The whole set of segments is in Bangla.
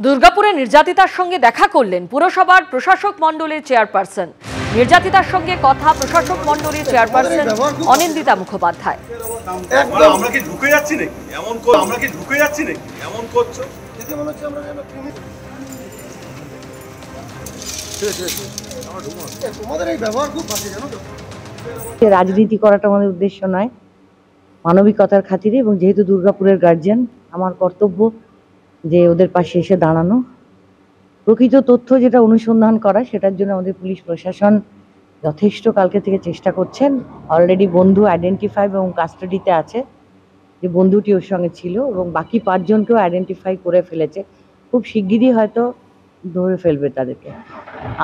দুর্গাপুরে নির্যাতিতার সঙ্গে দেখা করলেন পুরসভার প্রশাসক মণ্ডলীর চেয়ারপারসন। নির্যাতিতার সঙ্গে কথা প্রশাসক মণ্ডলীর চেয়ারপারসন অনিন্দিতা মুখোপাধ্যায়। আমরা কি ঢুকে যাচ্ছি নাকি এমন করছো দেখে মনে হচ্ছে আমরা যেন তোমাদের এই ব্যবহার খুব বাজে জানো তো। রাজনীতি করাটা আমাদের উদ্দেশ্য নয়, মানবিকতার খাতিরে, এবং যেহেতু দুর্গাপুরের গার্জিয়ান আমার কর্তব্য যে ওদের পাশে এসে দাঁড়ানো, প্রকৃত তথ্য যেটা অনুসন্ধান করা, সেটার জন্য আমাদের পুলিশ প্রশাসন যথেষ্ট কালকে থেকে চেষ্টা করছেন। অলরেডি বন্ধু আইডেন্টিফাই এবং কাস্টাডিতে আছে, যে বন্ধুটি ওর সঙ্গে ছিল, এবং বাকি 5 জনকেও আইডেন্টিফাই করে ফেলেছে। খুব শিগগিরই হয়তো ধরে ফেলবে তাদেরকে।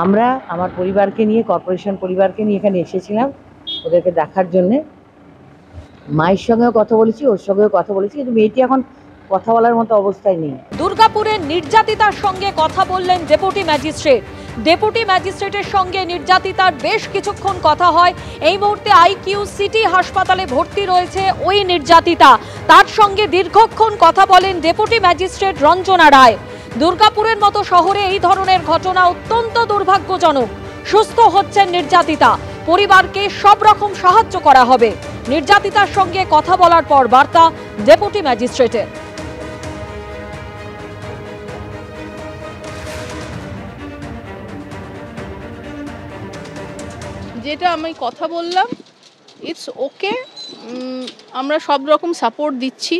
আমরা আমার পরিবারকে নিয়ে, কর্পোরেশন পরিবারকে নিয়ে এখানে এসেছিলাম ওদেরকে দেখার জন্যে। মায়ের সঙ্গেও কথা বলেছি, ওর সঙ্গেও কথা বলেছি, কিন্তু মেয়েটি এখন কথা বলার মতো অবস্থায় নেই। দুর্গাপুরের নির্যাতিতার সঙ্গে কথা বললেন ডেপুটি ম্যাজিস্ট্রেট। ডেপুটি ম্যাজিস্ট্রেটের সঙ্গে নির্যাতিতার বেশ কিছুক্ষণ কথা হয়। এই মুহূর্তে আইকিউ সিটি হাসপাতালে ভর্তি রয়েছে ওই নির্যাতিতা। তার সঙ্গে দীর্ঘক্ষণ কথা বলেন ডেপুটি ম্যাজিস্ট্রেট রঞ্জনা রায়। দুর্গাপুরের মতো শহরে এই ধরনের ঘটনা অত্যন্ত দুর্ভাগ্যজনক। সুস্থ হচ্ছেন নির্যাতিতা, পরিবারকে সব রকম সাহায্য করা হবে। নির্যাতিতার সঙ্গে কথা বলার পর বার্তা ডেপুটি ম্যাজিস্ট্রেটের। যেটা আমি কথা বললাম, ইটস ওকে। আমরা সব রকম সাপোর্ট দিচ্ছি।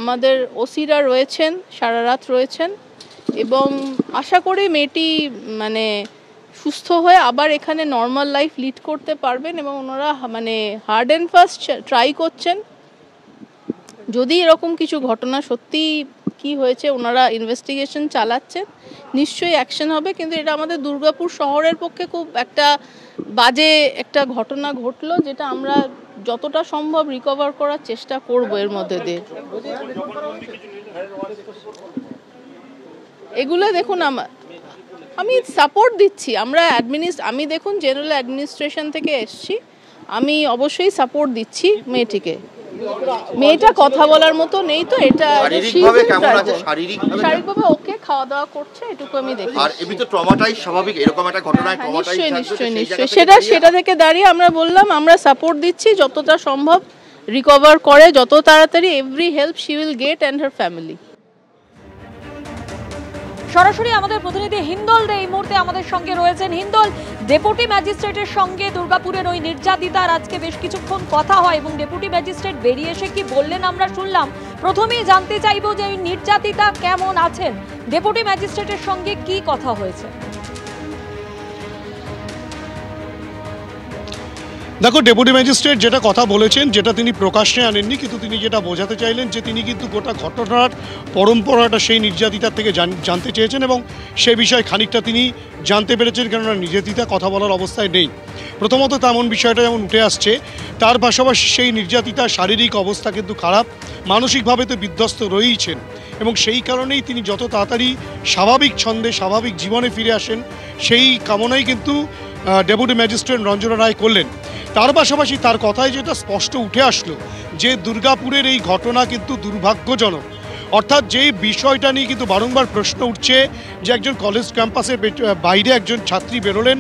আমাদের ওসিরা রয়েছেন, সারা রাত রয়েছেন, এবং আশা করি মেয়েটি সুস্থ হয়ে আবার এখানে নর্মাল লাইফ লিড করতে পারবেন। এবং ওনারা হার্ড অ্যান্ড ফাস্ট ট্রাই করছেন। যদি এরকম কিছু ঘটনা সত্যি কি হয়েছে ওনারা ইনভেস্টিগেশন চালাচ্ছেন, নিশ্চয়ই অ্যাকশন হবে। কিন্তু এটা আমাদের দুর্গাপুর শহরের পক্ষে খুব একটা বাজে একটা ঘটনা ঘটলো, যেটা আমরা যতটা সম্ভব রিকভার করার চেষ্টা করব এর মধ্যে দিয়ে। এগুলো দেখুন, আমি সাপোর্ট দিচ্ছি। আমি দেখুন জেনারেল অ্যাডমিনিস্ট্রেশন থেকে এসেছি, আমি অবশ্যই সাপোর্ট দিচ্ছি মেয়েটিকে। মেয়েটা কথা বলার মতো নেই, তো এটা শারীরিকভাবে ওকে, খাওয়া দাওয়া করছে, এটুকু আমি দেখি। আর এমনি তো ট্রমাটাইজ স্বাভাবিক, এরকম একটা ঘটনায় ট্রমাটাইজ নিশ্চয়ই সেটা দাঁড়িয়ে আমরা বললাম আমরা সাপোর্ট দিচ্ছি যতটা সম্ভব রিকভার করে, যত তাড়াতাড়ি every help she will get and her family. সরাসরি আমাদের প্রতিনিধি হিন্দল দে এই মুহূর্তে আমাদের সঙ্গে রয়েছেন। হিন্দল, ডেপুটি ম্যাজিস্ট্রেটের সঙ্গে দুর্গাপুরের ওই নির্যাতিতার আজকে বেশ কিছুক্ষণ কথা হয়, এবং ডেপুটি ম্যাজিস্ট্রেট বেরিয়ে এসে কি বললেন আমরা শুনলাম। প্রথমেই জানতে চাইবো যে ওই নির্যাতিতা কেমন আছেন, ডেপুটি ম্যাজিস্ট্রেটের সঙ্গে কি কথা হয়েছে। দেখো, ডেপুটি ম্যাজিস্ট্রেট যেটা কথা বলেছেন, যেটা তিনি প্রকাশ্যে আনেননি, কিন্তু তিনি যেটা বোঝাতে চাইলেন যে তিনি কিন্তু গোটা ঘটনার পরম্পরাটা সেই নির্যাতিতার থেকে জানতে চেয়েছেন, এবং সে বিষয়ে খানিকটা তিনি জানতে পেরেছেন, কেননা নির্যাতিতা কথা বলার অবস্থায় নেই। প্রথমত তেমন বিষয়টা যেমন উঠে আসছে, তার পাশাপাশি সেই নির্যাতিতার শারীরিক অবস্থা কিন্তু খারাপ, মানসিকভাবে তো বিধ্বস্ত রয়েইছেন, এবং সেই কারণেই তিনি যত তাড়াতাড়ি স্বাভাবিক ছন্দে স্বাভাবিক জীবনে ফিরে আসেন সেই কামনাই কিন্তু ডেপুটি ম্যাজিস্ট্রেট রঞ্জনা রায় করলেন। তার পাশাপাশি তার কথায় যেটা স্পষ্ট উঠে আসলো যে দুর্গাপুরের এই ঘটনা কিন্তু দুর্ভাগ্যজনক। অর্থাৎ যে বিষয়টা নিয়ে কিন্তু বারংবার প্রশ্ন উঠছে যে একজন কলেজ ক্যাম্পাসের বাইরে একজন ছাত্রী বেরোলেন,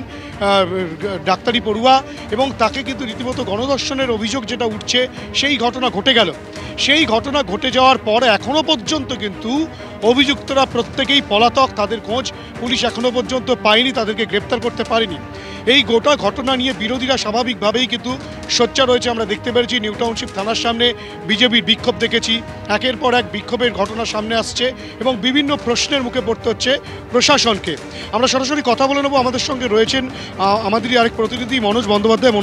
ডাক্তারি পড়ুয়া, এবং তাকে কিন্তু রীতিমতো গণধর্ষণের অভিযোগ যেটা উঠছে, সেই ঘটনা ঘটে গেল। সেই ঘটনা ঘটে যাওয়ার পর এখনও পর্যন্ত কিন্তু অভিযুক্তরা প্রত্যেকেই পলাতক, তাদের খোঁজ পুলিশ এখনও পর্যন্ত পায়নি, তাদেরকে গ্রেপ্তার করতে পারেনি। এই গোটা ঘটনা নিয়ে বিরোধীরা স্বাভাবিকভাবেই কিন্তু সোচ্চার রয়েছে। আমরা দেখতে পেরেছি নিউ টাউনশিপ থানার সামনে বিজেপির বিক্ষোভ দেখেছি, একের পর এক বিক্ষোভের ঘটনা সামনে আসছে, এবং বিভিন্ন প্রশ্নের মুখে পড়তে হচ্ছে প্রশাসনকে। আমরা সরাসরি কথা বলে নেব, আমাদের সঙ্গে রয়েছেন আমাদেরই আরেক প্রতিনিধি মনোজ বন্দ্যোপাধ্যায়।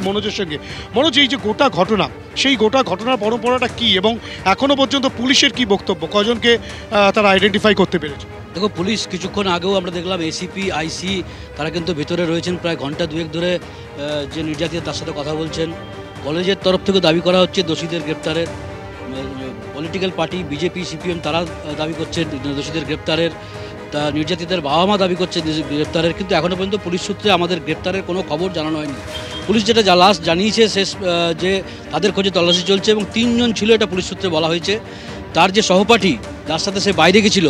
মনোজের সঙ্গে। মনোজ, এই যে গোটা ঘটনা, সেই গোটা ঘটনার পরম্পরাটা কি, এবং এখনও পর্যন্ত পুলিশের কি বক্তব্য, কজনকে তারা আইডেন্টিফাই করতে পেরেছে? দেখো, পুলিশ কিছুক্ষণ আগেও আমরা দেখলাম এসিপি আইসি তারা কিন্তু ভেতরে রয়েছেন, প্রায় ঘন্টা দুয়েক ধরে যে নির্যাতিত তার সাথে কথা বলছেন। কলেজের তরফ থেকে দাবি করা হচ্ছে দোষীদের গ্রেপ্তারের। পলিটিক্যাল পার্টি বিজেপি সিপিএম তারা দাবি করছে দোষীদের গ্রেপ্তারের। তা নির্যাতিতার বাবা মা দাবি করছে গ্রেপ্তারের, কিন্তু এখনও পর্যন্ত পুলিশ সূত্রে আমাদের গ্রেপ্তারের কোনো খবর জানানো হয়নি। পুলিশ যেটা লাস্ট জানিয়েছে শেষ যে তাদের খোঁজে তল্লাশি চলছে, এবং 3 জন ছিল এটা পুলিশ সূত্রে বলা হয়েছে। তার যে সহপাঠী যার সাথে সে বাইরে গেছিল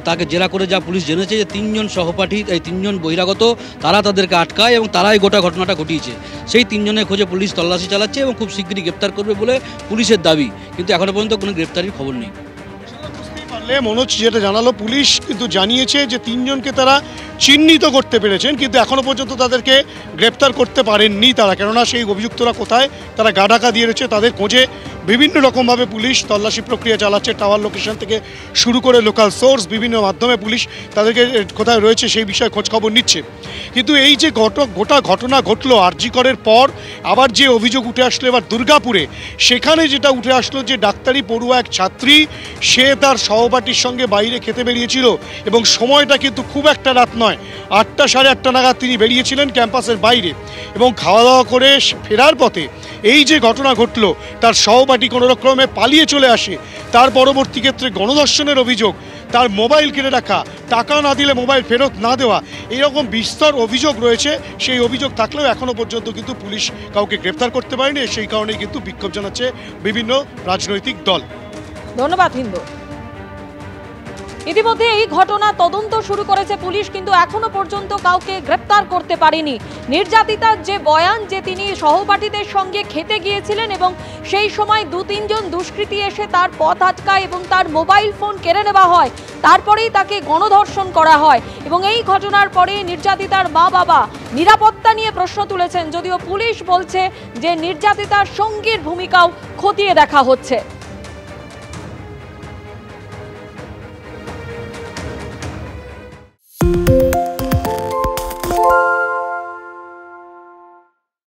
তাকে জেরা করে যা পুলিশ জেনেছে যে 3 জন সহপাঠী, এই 3 জন বহিরাগত, তারা তাদেরকে আটকায় এবং তারাই গোটা ঘটনাটা ঘটিয়েছে। সেই 3 জনের খোঁজে পুলিশ তল্লাশি চালাচ্ছে এবং খুব শীঘ্রই গ্রেপ্তার করবে বলে পুলিশের দাবি, কিন্তু এখনো পর্যন্ত কোনো গ্রেপ্তারির খবর নেই। মনোজ যেটা জানালো, পুলিশ কিন্তু জানিয়েছে যে 3 জনকে তারা চিহ্নিত করতে পেরেছেন, কিন্তু এখনো পর্যন্ত তাদেরকে গ্রেপ্তার করতে পারেননি তারা। কেননা সেই অভিযুক্তরা কোথায় তারা গা ঢাকা দিয়ে রয়েছে, তাদের খোঁজে বিভিন্ন রকমভাবে পুলিশ তল্লাশি প্রক্রিয়া চালাচ্ছে। টাওয়ার লোকেশন থেকে শুরু করে লোকাল সোর্স, বিভিন্ন মাধ্যমে পুলিশ তাদেরকে কোথায় রয়েছে সেই বিষয়ে খোঁজখবর নিচ্ছে। কিন্তু এই যে গোটা ঘটনা ঘটলো আরজি করের পর, আবার যে অভিযোগ উঠে আসলো এবার দুর্গাপুরে, সেখানে যেটা উঠে আসলো যে ডাক্তারি পড়ুয়া এক ছাত্রী, সে তার সহপাঠীর সঙ্গে বাইরে খেতে বেরিয়েছিল এবং সময়টা কিন্তু খুব একটা রাত নয়, 8টা সাড়ে 8টা নাগাদ তিনি বেরিয়েছিলেন ক্যাম্পাসের বাইরে এবং খাওয়া দাওয়া করে ফেরার পথে এই যে ঘটনা ঘটলো, তার সহপাঠী কোনো রকমে পালিয়ে চলে আসে। তার পরবর্তী ক্ষেত্রে গণধর্ষণের অভিযোগ, তার মোবাইল কেড়ে রাখা, টাকা না দিলে মোবাইল ফেরত না দেওয়া, এইরকম বিস্তর অভিযোগ রয়েছে। সেই অভিযোগ থাকলেও এখনও পর্যন্ত কিন্তু পুলিশ কাউকে গ্রেপ্তার করতে পারেনি। সেই কারণেই কিন্তু বিক্ষোভ জানাচ্ছে বিভিন্ন রাজনৈতিক দল। ধন্যবাদ হিন্দু। ইতিমধ্যে এই ঘটনা তদন্ত শুরু করেছে পুলিশ, কিন্তু এখনো পর্যন্ত কাউকে গ্রেপ্তার করতে পারেনি। নির্যাতিতার যে বয়ান যে তিনি সহপাঠীদের সঙ্গে খেতে গিয়েছিলেন এবং সেই সময় 2-3 জন দুষ্কৃতী এসে তার পথ আটকায় এবং তার মোবাইল ফোন কেড়ে নেওয়া হয়, তারপরেই তাকে গণধর্ষণ করা হয়। এবং এই ঘটনার পরে নির্যাতিতার মা বাবা নিরাপত্তা নিয়ে প্রশ্ন তুলেছেন, যদিও পুলিশ বলছে যে নির্যাতিতার সঙ্গীর ভূমিকাও খতিয়ে দেখা হচ্ছে।